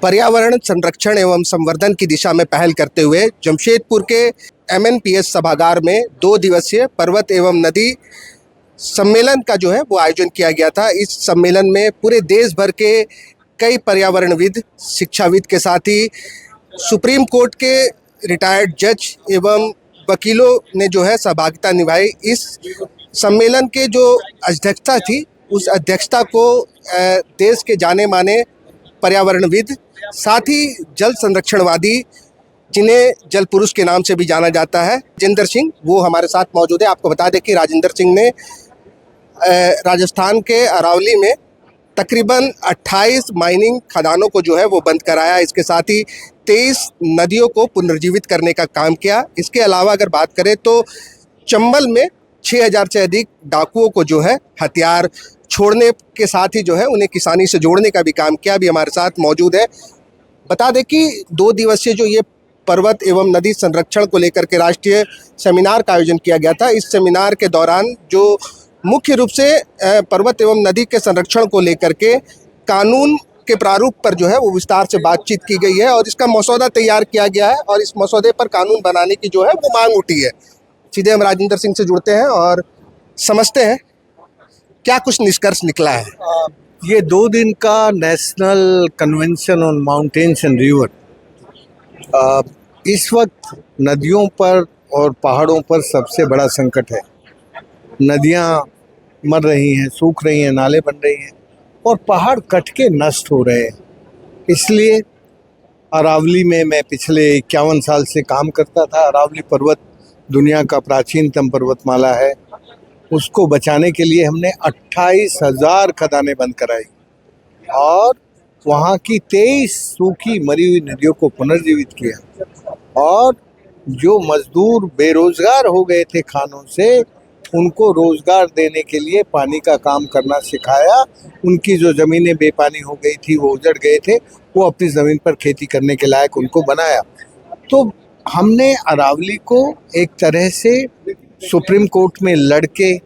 पर्यावरण संरक्षण एवं संवर्धन की दिशा में पहल करते हुए जमशेदपुर के MNPS सभागार में 2 दिवसीय पर्वत एवं नदी सम्मेलन का जो है वो आयोजन किया गया था। इस सम्मेलन में पूरे देश भर के कई पर्यावरणविद, शिक्षाविद के साथ ही सुप्रीम कोर्ट के रिटायर्ड जज एवं वकीलों ने जो है सहभागिता निभाई। इस सम्मेलन के जो अध्यक्षता थी, उस अध्यक्षता को देश के जाने माने पर्यावरणविद, साथ ही जल संरक्षणवादी, जिन्हें जल पुरुष के नाम से भी जाना जाता है, राजेंद्र सिंह, वो हमारे साथ मौजूद है। आपको बता दें कि राजेंद्र सिंह ने राजस्थान के अरावली में तकरीबन 28 माइनिंग खदानों को जो है वो बंद कराया। इसके साथ ही 23 नदियों को पुनर्जीवित करने का काम किया। इसके अलावा अगर बात करें तो चंबल में 6000 से अधिक डाकुओं को जो है हथियार छोड़ने के साथ ही जो है उन्हें किसानी से जोड़ने का भी काम किया। भी हमारे साथ मौजूद है। बता दें कि 2 दिवसीय जो ये पर्वत एवं नदी संरक्षण को लेकर के राष्ट्रीय सेमिनार का आयोजन किया गया था। इस सेमिनार के दौरान जो मुख्य रूप से पर्वत एवं नदी के संरक्षण को लेकर के कानून के प्रारूप पर जो है वो विस्तार से बातचीत की गई है और इसका मसौदा तैयार किया गया है और इस मसौदे पर कानून बनाने की जो है वो मांग उठी है। सीधे हम राजेंद्र सिंह से जुड़ते हैं और समझते हैं क्या कुछ निष्कर्ष निकला है। ये 2 दिन का national convention on mountains and river इस वक्त नदियों पर और पहाड़ों पर सबसे बड़ा संकट है। नदियाँ मर रही हैं, सूख रही हैं, नाले बन रही हैं और पहाड़ कट के नष्ट हो रहे हैं। इसलिए अरावली में मैं पिछले 51 साल से काम करता था। अरावली पर्वत दुनिया का प्राचीनतम पर्वतमाला है। उसको बचाने के लिए हमने 28,000 खदानें बंद कराई और वहाँ की 23 सूखी मरी हुई नदियों को पुनर्जीवित किया और जो मजदूर बेरोजगार हो गए थे खानों से, उनको रोजगार देने के लिए पानी का काम करना सिखाया। उनकी जो ज़मीनें बेपानी हो गई थी, वो उजड़ गए थे, वो अपनी ज़मीन पर खेती करने के लायक उनको बनाया। तो हमने अरावली को एक तरह से सुप्रीम कोर्ट में लड़के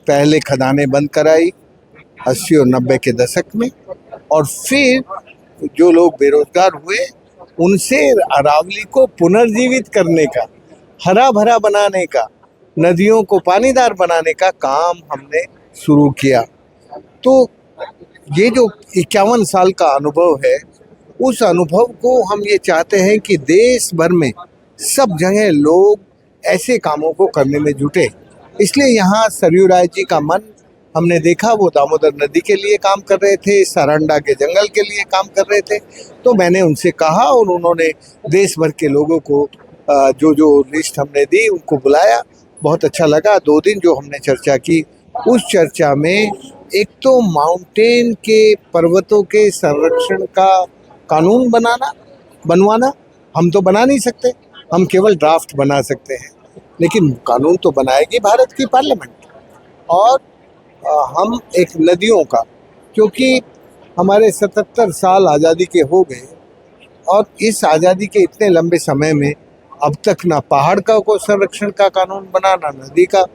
पहले खदानें बंद कराई 80 और 90 के दशक में और फिर जो लोग बेरोजगार हुए उनसे अरावली को पुनर्जीवित करने का, हरा भरा बनाने का, नदियों को पानीदार बनाने का काम हमने शुरू किया। तो ये जो 51 साल का अनुभव है, उस अनुभव को हम ये चाहते हैं कि देश भर में सब जगह लोग ऐसे कामों को करने में जुटे। इसलिए यहाँ सरयू राय जी का मन हमने देखा, वो दामोदर नदी के लिए काम कर रहे थे, सारंडा के जंगल के लिए काम कर रहे थे। तो मैंने उनसे कहा और उन्होंने देश भर के लोगों को जो लिस्ट हमने दी उनको बुलाया। बहुत अच्छा लगा। 2 दिन जो हमने चर्चा की, उस चर्चा में एक तो माउंटेन के, पर्वतों के संरक्षण का कानून बनवाना हम तो बना नहीं सकते, हम केवल ड्राफ्ट बना सकते हैं, लेकिन कानून तो बनाएगी भारत की पार्लियामेंट। और हम एक नदियों का, क्योंकि हमारे 77 साल आज़ादी के हो गए और इस आज़ादी के इतने लंबे समय में अब तक ना पहाड़ का को संरक्षण का कानून बना, ना नदी का।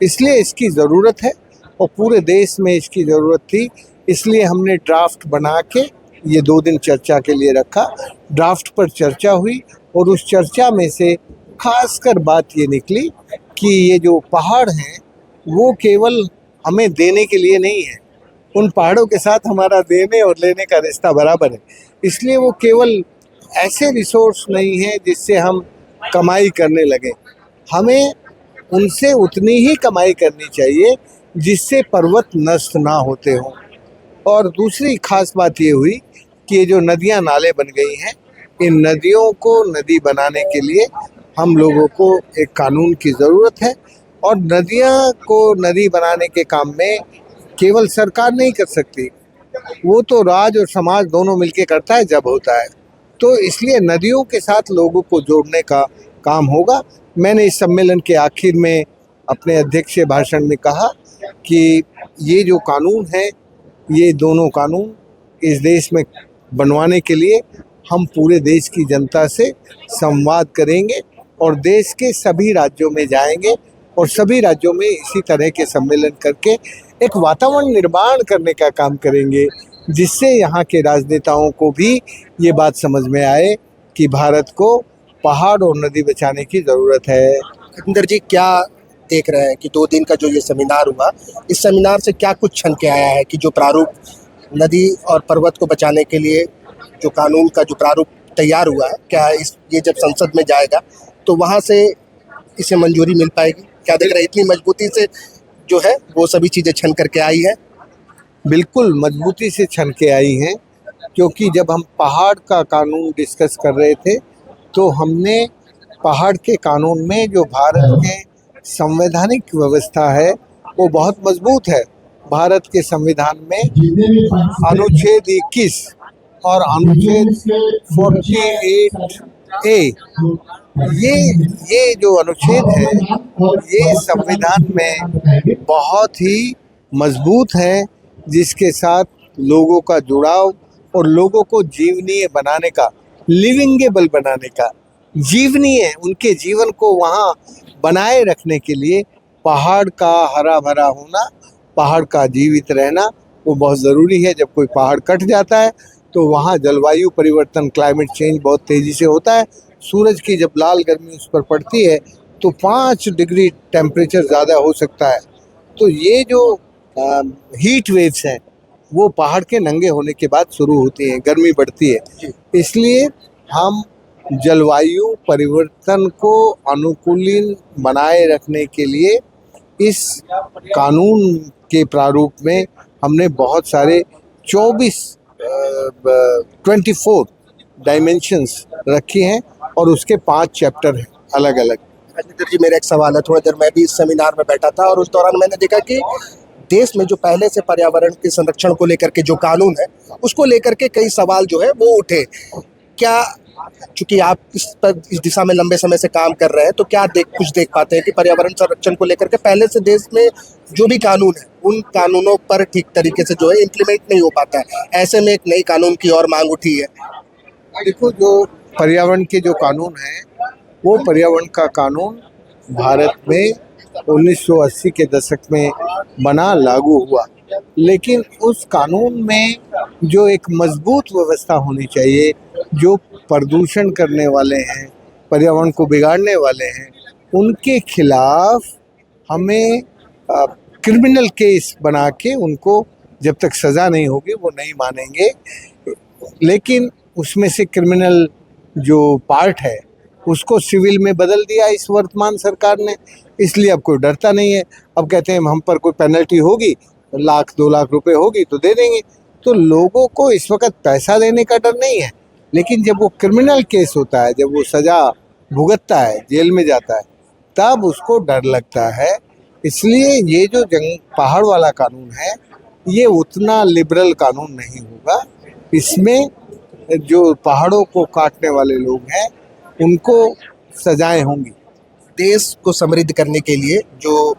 इसलिए इसकी ज़रूरत है और पूरे देश में इसकी ज़रूरत थी। इसलिए हमने ड्राफ्ट बना के ये 2 दिन चर्चा के लिए रखा। ड्राफ्ट पर चर्चा हुई और उस चर्चा में से खासकर बात ये निकली कि ये जो पहाड़ हैं वो केवल हमें देने के लिए नहीं है, उन पहाड़ों के साथ हमारा देने और लेने का रिश्ता बराबर है। इसलिए वो केवल ऐसे रिसोर्स नहीं है जिससे हम कमाई करने लगे, हमें उनसे उतनी ही कमाई करनी चाहिए जिससे पर्वत नष्ट ना होते हों। और दूसरी खास बात ये हुई कि ये जो नदियाँ नाले बन गई हैं, इन नदियों को नदी बनाने के लिए हम लोगों को एक कानून की ज़रूरत है और नदियाँ को नदी बनाने के काम में केवल सरकार नहीं कर सकती, वो तो राज और समाज दोनों मिलके करता है जब होता है। तो इसलिए नदियों के साथ लोगों को जोड़ने का काम होगा। मैंने इस सम्मेलन के आखिर में अपने अध्यक्ष भाषण में कहा कि ये जो कानून है, ये दोनों कानून इस देश में बनवाने के लिए हम पूरे देश की जनता से संवाद करेंगे और देश के सभी राज्यों में जाएंगे और सभी राज्यों में इसी तरह के सम्मेलन करके एक वातावरण निर्माण करने का काम करेंगे जिससे यहाँ के राजनेताओं को भी ये बात समझ में आए कि भारत को पहाड़ और नदी बचाने की ज़रूरत है। खजिंदर जी, क्या देख रहे हैं कि 2 दिन का जो ये सेमिनार हुआ, इस सेमिनार से क्या कुछ छन के आया है कि जो प्रारूप नदी और पर्वत को बचाने के लिए जो कानून का जो प्रारूप तैयार हुआ है, क्या ये जब संसद में जाएगा तो वहाँ से इसे मंजूरी मिल पाएगी? क्या देख रहे हैं इतनी मजबूती से जो है वो सभी चीज़ें छन करके आई है? बिल्कुल मजबूती से छन के आई हैं, क्योंकि जब हम पहाड़ का कानून डिस्कस कर रहे थे तो हमने पहाड़ के कानून में जो भारत के संवैधानिक व्यवस्था है वो बहुत मजबूत है। भारत के संविधान में अनुच्छेद 21 और अनुच्छेद 48A, ये जो अनुच्छेद है ये संविधान में बहुत ही मजबूत है, जिसके साथ लोगों का जुड़ाव और लोगों को जीवनीय बनाने का, लिविंगेबल बनाने का, जीवनीय उनके जीवन को वहाँ बनाए रखने के लिए पहाड़ का हरा भरा होना, पहाड़ का जीवित रहना वो बहुत ज़रूरी है। जब कोई पहाड़ कट जाता है तो वहाँ जलवायु परिवर्तन, क्लाइमेट चेंज बहुत तेज़ी से होता है। सूरज की जब लाल गर्मी उस पर पड़ती है तो 5 डिग्री टेम्परेचर ज़्यादा हो सकता है। तो ये जो हीट वेव्स हैं वो पहाड़ के नंगे होने के बाद शुरू होती हैं, गर्मी बढ़ती है। इसलिए हम जलवायु परिवर्तन को अनुकूलन बनाए रखने के लिए इस कानून के प्रारूप में हमने बहुत सारे 24 डायमेंशंस रखी हैं और उसके 5 चैप्टर हैं अलग अलग। राजेंद्र जी, मेरा एक सवाल है। थोड़ा देर मैं भी इस सेमिनार में बैठा था और उस दौरान मैंने देखा कि देश में जो पहले से पर्यावरण के संरक्षण को लेकर के जो कानून है उसको लेकर के कई सवाल जो है वो उठे। क्या, चूंकि आप इस दिशा में लंबे समय से काम कर रहे हैं, तो क्या कुछ देख पाते हैं कि पर्यावरण संरक्षण को लेकर के पहले से देश में जो भी कानून है उन कानूनों पर ठीक तरीके से जो है इम्प्लीमेंट नहीं हो पाता है, ऐसे में एक नई कानून की और मांग उठी है? देखो, जो पर्यावरण के जो कानून हैं वो पर्यावरण का कानून भारत में 1980 के दशक में बना, लागू हुआ, लेकिन उस कानून में जो एक मजबूत व्यवस्था होनी चाहिए, जो प्रदूषण करने वाले हैं, पर्यावरण को बिगाड़ने वाले हैं, उनके खिलाफ हमें क्रिमिनल केस बना के उनको जब तक सज़ा नहीं होगी वो नहीं मानेंगे। लेकिन उसमें से क्रिमिनल जो पार्ट है उसको सिविल में बदल दिया इस वर्तमान सरकार ने, इसलिए अब कोई डरता नहीं है। अब कहते हैं हम पर कोई पेनल्टी होगी, 1-2 लाख रुपए होगी तो दे देंगे। तो लोगों को इस वक्त पैसा देने का डर नहीं है, लेकिन जब वो क्रिमिनल केस होता है, जब वो सज़ा भुगतता है, जेल में जाता है, तब उसको डर लगता है। इसलिए ये जो पहाड़ वाला कानून है ये उतना लिबरल कानून नहीं होगा। इसमें जो पहाड़ों को काटने वाले लोग हैं उनको सजाएं होंगी। देश को समृद्ध करने के लिए जो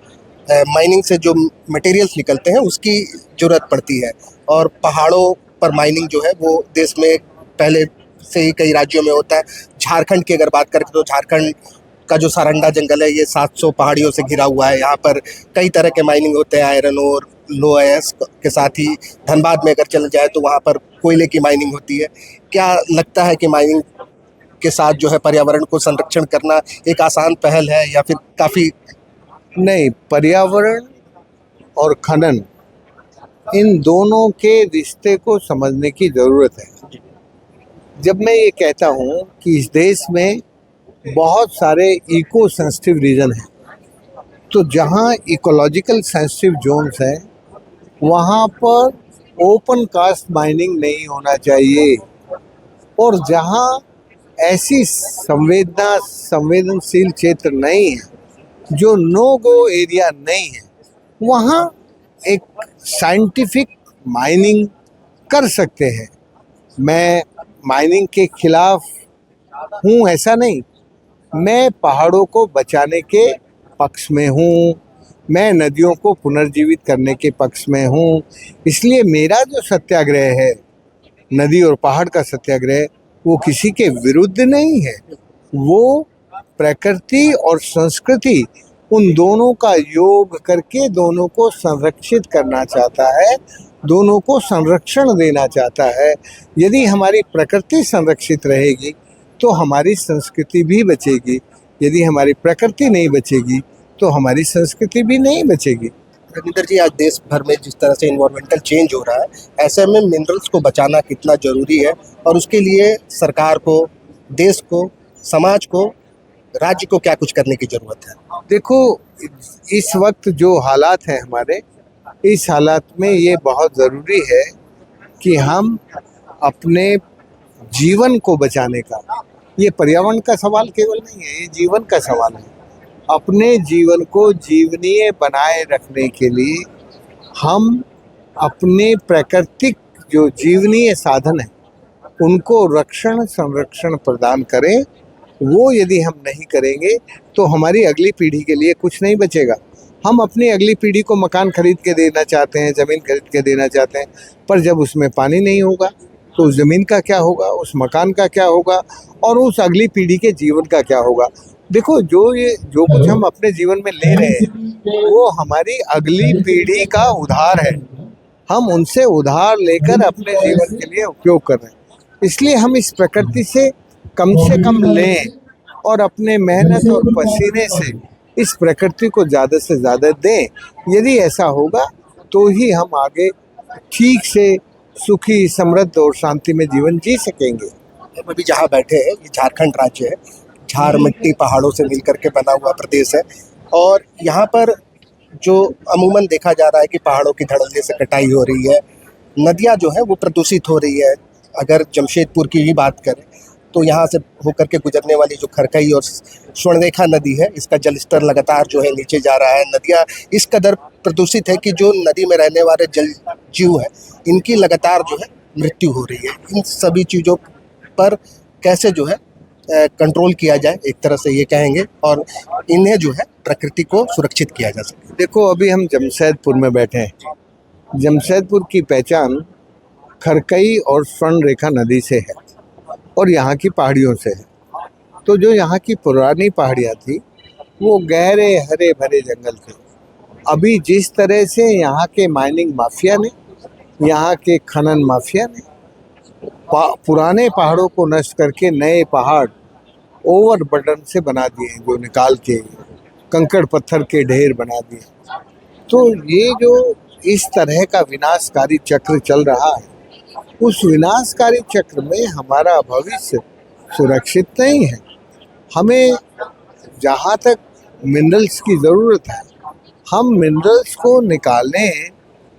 माइनिंग से जो मटेरियल्स निकलते हैं उसकी ज़रूरत पड़ती है, और पहाड़ों पर माइनिंग जो है वो देश में पहले से ही कई राज्यों में होता है। झारखंड की अगर बात करें तो झारखंड का जो सारंडा जंगल है ये 700 पहाड़ियों से घिरा हुआ है। यहाँ पर कई तरह के माइनिंग होते हैं, आयरन और लोएस के साथ ही धनबाद में अगर चल जाए तो वहाँ पर कोयले की माइनिंग होती है। क्या लगता है कि माइनिंग के साथ जो है पर्यावरण को संरक्षण करना एक आसान पहल है या फिर काफ़ी? नहीं, पर्यावरण और खनन इन दोनों के रिश्ते को समझने की ज़रूरत है। जब मैं ये कहता हूँ कि इस देश में बहुत सारे इको सेंसिटिव रीजन हैं, तो जहाँ इकोलॉजिकल सेंसिटिव जोन्स हैं वहाँ पर ओपन कास्ट माइनिंग नहीं होना चाहिए, और जहाँ ऐसी संवेदनशील क्षेत्र नहीं है, जो नो गो एरिया नहीं है, वहाँ एक साइंटिफिक माइनिंग कर सकते हैं। मैं माइनिंग के खिलाफ हूँ ऐसा नहीं, मैं पहाड़ों को बचाने के पक्ष में हूँ, मैं नदियों को पुनर्जीवित करने के पक्ष में हूँ। इसलिए मेरा जो सत्याग्रह है, नदी और पहाड़ का सत्याग्रह, वो किसी के विरुद्ध नहीं है, वो प्रकृति और संस्कृति उन दोनों का योग करके दोनों को संरक्षित करना चाहता है। दोनों को संरक्षण देना चाहता है। यदि हमारी प्रकृति संरक्षित रहेगी तो हमारी संस्कृति भी बचेगी, यदि हमारी प्रकृति नहीं बचेगी तो हमारी संस्कृति भी नहीं बचेगी। रविंदर जी, आज देश भर में जिस तरह से इन्वायरमेंटल चेंज हो रहा है, ऐसे में मिनरल्स को बचाना कितना जरूरी है और उसके लिए सरकार को, देश को, समाज को, राज्य को क्या कुछ करने की जरूरत है? देखो, इस वक्त जो हालात हैं हमारे, इस हालात में ये बहुत ज़रूरी है कि हम अपने जीवन को बचाने का, ये पर्यावरण का सवाल केवल नहीं है, ये जीवन का सवाल है। अपने जीवन को जीवनीय बनाए रखने के लिए हम अपने प्राकृतिक जो जीवनीय साधन हैं उनको रक्षण संरक्षण प्रदान करें। वो यदि हम नहीं करेंगे तो हमारी अगली पीढ़ी के लिए कुछ नहीं बचेगा। हम अपनी अगली पीढ़ी को मकान खरीद के देना चाहते हैं, ज़मीन खरीद के देना चाहते हैं, पर जब उसमें पानी नहीं होगा तो उस ज़मीन का क्या होगा, उस मकान का क्या होगा और उस अगली पीढ़ी के जीवन का क्या होगा। देखो, जो कुछ हम अपने जीवन में ले रहे हैं वो हमारी अगली पीढ़ी का उधार है। हम उनसे उधार लेकर अपने जीवन के लिए उपयोग कर रहे हैं। इसलिए हम इस प्रकृति से कम लें और अपने मेहनत और पसीने से इस प्रकृति को ज़्यादा से ज़्यादा दें। यदि ऐसा होगा तो ही हम आगे ठीक से सुखी, समृद्ध और शांति में जीवन जी सकेंगे। हम अभी जहाँ बैठे हैं, ये झारखंड राज्य है, झार मिट्टी पहाड़ों से मिलकर के बना हुआ प्रदेश है और यहाँ पर जो अमूमन देखा जा रहा है कि पहाड़ों की धड़ल्ले से कटाई हो रही है, नदियाँ जो है वो प्रदूषित हो रही है। अगर जमशेदपुर की ही बात करें तो यहाँ से होकर के गुजरने वाली जो खरकई और स्वर्णरेखा नदी है, इसका जलस्तर लगातार जो है नीचे जा रहा है। नदियाँ इस कदर प्रदूषित है कि जो नदी में रहने वाले जल जीव हैं, इनकी लगातार जो है मृत्यु हो रही है। इन सभी चीज़ों पर कैसे जो है कंट्रोल किया जाए, एक तरह से ये कहेंगे, और इन्हें जो है प्रकृति को सुरक्षित किया जा सके। देखो, अभी हम जमशेदपुर में बैठे हैं। जमशेदपुर की पहचान खरकई और स्वर्णरेखा नदी से है और यहाँ की पहाड़ियों से है। तो जो यहाँ की पुरानी पहाड़ियाँ थी वो गहरे हरे भरे जंगल थे। अभी जिस तरह से यहाँ के माइनिंग माफिया ने, यहाँ के खनन माफिया ने पुराने पहाड़ों को नष्ट करके नए पहाड़ ओवरबर्डन से बना दिए, जो निकाल के कंकड़ पत्थर के ढेर बना दिए। तो ये जो इस तरह का विनाशकारी चक्र चल रहा है, उस विनाशकारी चक्र में हमारा भविष्य सुरक्षित नहीं है। हमें जहाँ तक मिनरल्स की ज़रूरत है, हम मिनरल्स को निकालें,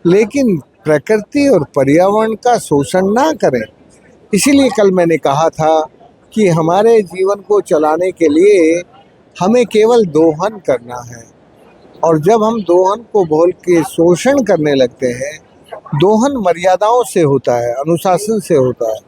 लेकिन प्रकृति और पर्यावरण का शोषण ना करें। इसीलिए कल मैंने कहा था कि हमारे जीवन को चलाने के लिए हमें केवल दोहन करना है, और जब हम दोहन को बोल के शोषण करने लगते हैं, दोहन मर्यादाओं से होता है, अनुशासन से होता है,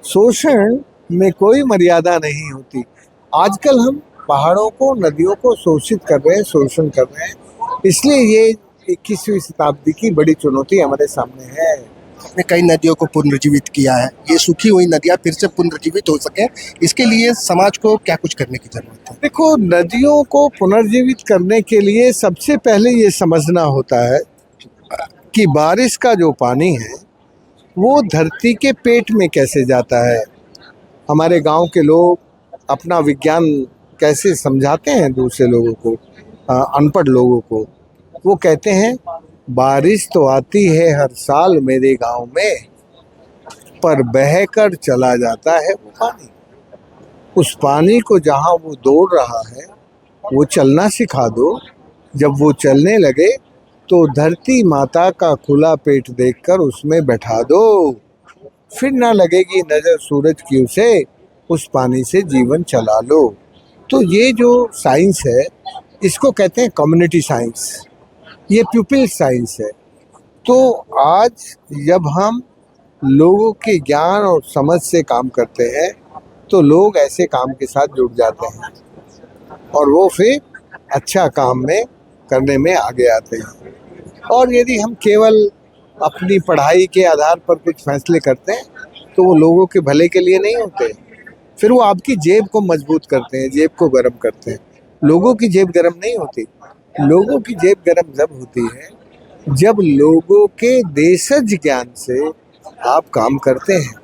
शोषण में कोई मर्यादा नहीं होती। आजकल हम पहाड़ों को, नदियों को शोषित कर रहे हैं, शोषण कर रहे हैं। इसलिए ये 21वीं शताब्दी की बड़ी चुनौती हमारे सामने है। आपने कई नदियों को पुनर्जीवित किया है, ये सूखी हुई नदियाँ फिर से पुनर्जीवित हो सके, इसके लिए समाज को क्या कुछ करने की जरूरत है? देखो, नदियों को पुनर्जीवित करने के लिए सबसे पहले ये समझना होता है कि बारिश का जो पानी है वो धरती के पेट में कैसे जाता है। हमारे गांव के लोग अपना विज्ञान कैसे समझाते हैं दूसरे लोगों को, अनपढ़ लोगों को। वो कहते हैं, बारिश तो आती है हर साल मेरे गांव में, पर बहकर चला जाता है वो पानी। उस पानी को जहां वो दौड़ रहा है वो चलना सिखा दो। जब वो चलने लगे तो धरती माता का खुला पेट देखकर उसमें बैठा दो, फिर ना लगेगी नज़र सूरज की उसे, उस पानी से जीवन चला लो। तो ये जो साइंस है, इसको कहते हैं कम्युनिटी साइंस, ये प्यूपिल साइंस है। तो आज जब हम लोगों के ज्ञान और समझ से काम करते हैं तो लोग ऐसे काम के साथ जुड़ जाते हैं और वो फिर अच्छा काम में करने में आगे आते हैं। और यदि हम केवल अपनी पढ़ाई के आधार पर कुछ फैसले करते हैं तो वो लोगों के भले के लिए नहीं होते, फिर वो आपकी जेब को मजबूत करते हैं, जेब को गर्म करते हैं। लोगों की जेब गर्म नहीं होती। लोगों की जेब गर्म जब होती है जब लोगों के देशज ज्ञान से आप काम करते हैं।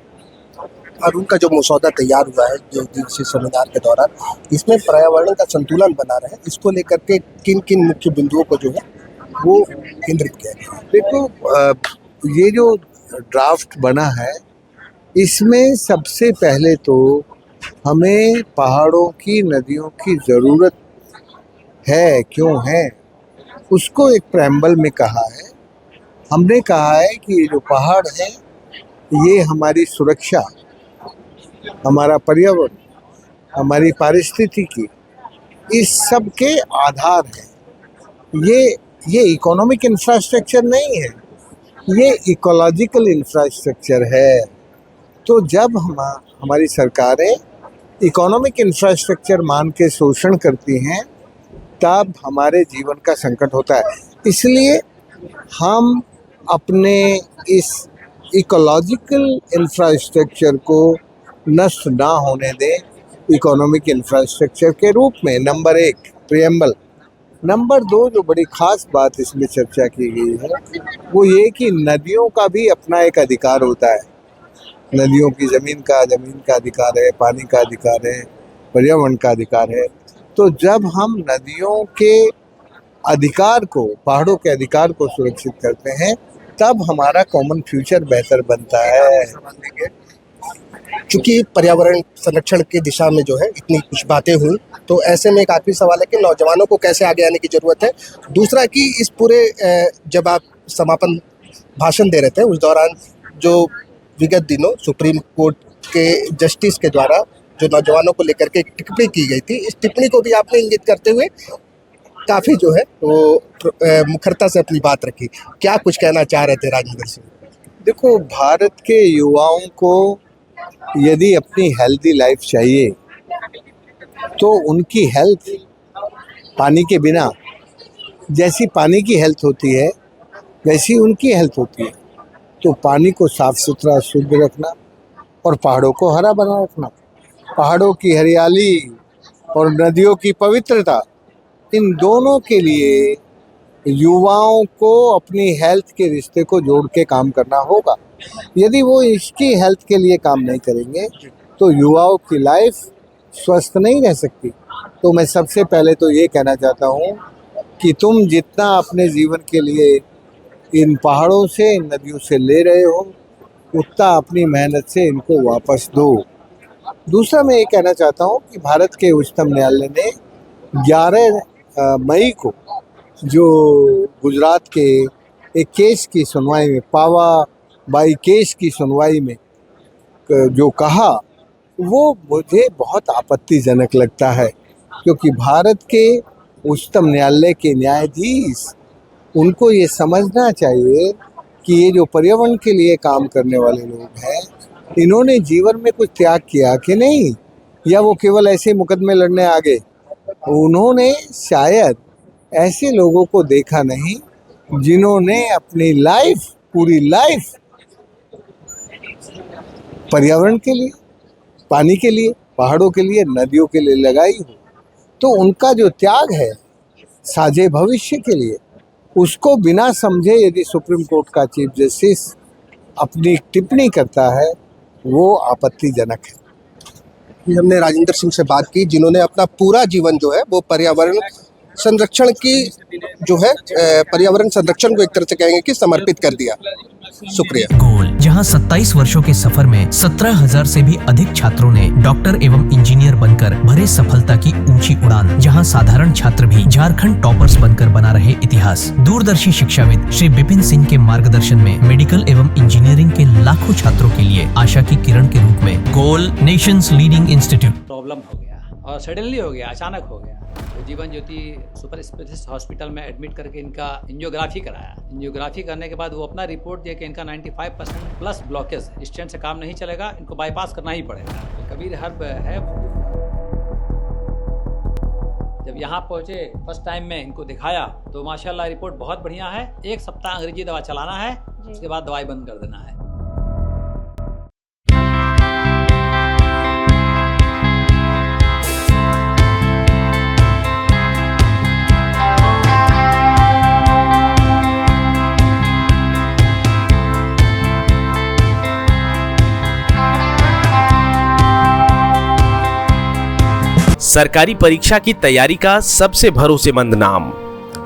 और उनका जो मसौदा तैयार हुआ है जो दिवसीय सेमिनार के दौरान, इसमें पर्यावरण का संतुलन बना रहे, इसको लेकर के किन किन मुख्य बिंदुओं को जो है वो केंद्रित किया गया है? देखो, ये जो ड्राफ्ट बना है इसमें सबसे पहले तो हमें पहाड़ों की, नदियों की ज़रूरत है, क्यों है, उसको एक प्रेम्बल में कहा है। हमने कहा है कि ये जो पहाड़ है ये हमारी सुरक्षा, हमारा पर्यावरण, हमारी पारिस्थितिकी, इस सब के आधार हैं। ये इकोनॉमिक इंफ्रास्ट्रक्चर नहीं है, ये इकोलॉजिकल इंफ्रास्ट्रक्चर है। तो जब हमारी सरकारें इकोनॉमिक इंफ्रास्ट्रक्चर मान के शोषण करती हैं तब हमारे जीवन का संकट होता है। इसलिए हम अपने इस इकोलॉजिकल इंफ्रास्ट्रक्चर को नष्ट ना होने दें इकोनॉमिक इंफ्रास्ट्रक्चर के रूप में। Number 1 preamble. नंबर 2 जो बड़ी खास बात इसमें चर्चा की गई है वो ये कि नदियों का भी अपना एक अधिकार होता है। नदियों की ज़मीन का अधिकार है, पानी का अधिकार है, पर्यावरण का अधिकार है। तो जब हम नदियों के अधिकार को, पहाड़ों के अधिकार को सुरक्षित करते हैं तब हमारा कॉमन फ्यूचर बेहतर बनता है। चूंकि पर्यावरण संरक्षण की दिशा में जो है इतनी कुछ बातें हुई, तो ऐसे में एक आखिरी सवाल है कि नौजवानों को कैसे आगे आने की जरूरत है। दूसरा कि इस पूरे जब आप समापन भाषण दे रहे थे उस दौरान जो विगत दिनों सुप्रीम कोर्ट के जस्टिस के द्वारा जो नौजवानों को लेकर के टिप्पणी की गई थी, इस टिप्पणी को भी आपने इंगित करते हुए काफ़ी जो है वो मुखरता से अपनी बात रखी। क्या कुछ कहना चाह रहे थे राजेंद्र सिंह? देखो, भारत के युवाओं को यदि अपनी हेल्दी लाइफ चाहिए तो उनकी हेल्थ पानी के बिना, जैसी पानी की हेल्थ होती है वैसी उनकी हेल्थ होती है। तो पानी को साफ सुथरा शुद्ध रखना और पहाड़ों को हरा भरा रखना, पहाड़ों की हरियाली और नदियों की पवित्रता, इन दोनों के लिए युवाओं को अपनी हेल्थ के रिश्ते को जोड़ के काम करना होगा। यदि वो इसकी हेल्थ के लिए काम नहीं करेंगे तो युवाओं की लाइफ स्वस्थ नहीं रह सकती। तो मैं सबसे पहले तो ये कहना चाहता हूँ कि तुम जितना अपने जीवन के लिए इन पहाड़ों से, इन नदियों से ले रहे हो उतना अपनी मेहनत से इनको वापस दो। दूसरा मैं ये कहना चाहता हूँ कि भारत के उच्चतम न्यायालय ने 11 मई को जो गुजरात के एक केस की सुनवाई में, पावा बाई केस की सुनवाई में जो कहा वो मुझे बहुत आपत्तिजनक लगता है, क्योंकि भारत के उच्चतम न्यायालय के न्यायाधीश, उनको ये समझना चाहिए कि ये जो पर्यावरण के लिए काम करने वाले लोग हैं इन्होंने जीवन में कुछ त्याग किया कि नहीं, या वो केवल ऐसे मुकदमे लड़ने आ गए। उन्होंने शायद ऐसे लोगों को देखा नहीं जिन्होंने अपनी लाइफ, पूरी लाइफ पर्यावरण के लिए, पानी के लिए, पहाड़ों के लिए, नदियों के लिए लगाई हो। तो उनका जो त्याग है साझे भविष्य के लिए, उसको बिना समझे यदि सुप्रीम कोर्ट का चीफ जस्टिस अपनी टिप्पणी करता है वो आपत्तिजनक है। हमने राजेंद्र सिंह से बात की जिन्होंने अपना पूरा जीवन जो है वो पर्यावरण संरक्षण की जो है पर्यावरण संरक्षण को एक तरह से कहेंगे कि समर्पित कर दिया। शुक्रिया। गोल, जहां 27 वर्षों के सफर में 17,000 से भी अधिक छात्रों ने डॉक्टर एवं इंजीनियर बनकर भरे सफलता की ऊंची उड़ान, जहां साधारण छात्र भी झारखंड टॉपर्स बनकर बना रहे इतिहास। दूरदर्शी शिक्षाविद श्री विपिन सिंह के मार्गदर्शन में मेडिकल एवं इंजीनियरिंग के लाखों छात्रों के लिए आशा की किरण के रूप में गोल नेशंस लीडिंग इंस्टीट्यूट। प्रॉब्लम हो गया और सडनली हो गया, अचानक हो गया। तो Jeevan Jyoti super specialist hospital में एडमिट करके इनका एंजियोग्राफी कराया। एंजियोग्राफी करने के बाद वो अपना रिपोर्ट दिया कि इनका 95% प्लस ब्लॉकेज, स्टेंट से काम नहीं चलेगा, इनको बाईपास करना ही पड़ेगा। तो कबीर हर्ब है। जब यहाँ पहुँचे फर्स्ट टाइम में इनको दिखाया तो माशाल्लाह रिपोर्ट बहुत बढ़िया है। 1 सप्ताह अंग्रेजी दवा चलाना है, उसके बाद दवाई बंद कर देना है। सरकारी परीक्षा की तैयारी का सबसे भरोसेमंद नाम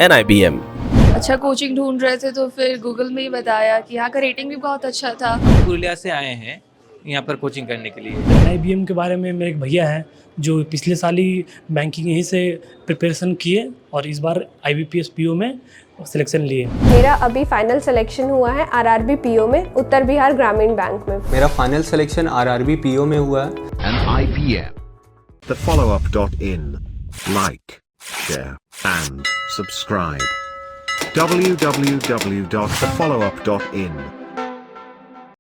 NIBM। अच्छा कोचिंग ढूंढ रहे थे तो फिर गूगल में ही बताया कि यहाँ का रेटिंग भी बहुत अच्छा था। पुरुलिया से आए हैं यहाँ पर कोचिंग करने के लिए। IBM के बारे में मेरे एक भैया हैं जो पिछले साल ही बैंकिंग यहीं से प्रिपरेशन किए और इस बार IBPS PO में सिलेक्शन लिए। मेरा अभी फाइनल सिलेक्शन हुआ है RRB PO में, उत्तर बिहार ग्रामीण बैंक में। मेरा फाइनल सिलेक्शन RRB PO में हुआ है। IBM, thefollowup.in. Like, share and subscribe. www.thefollowup.in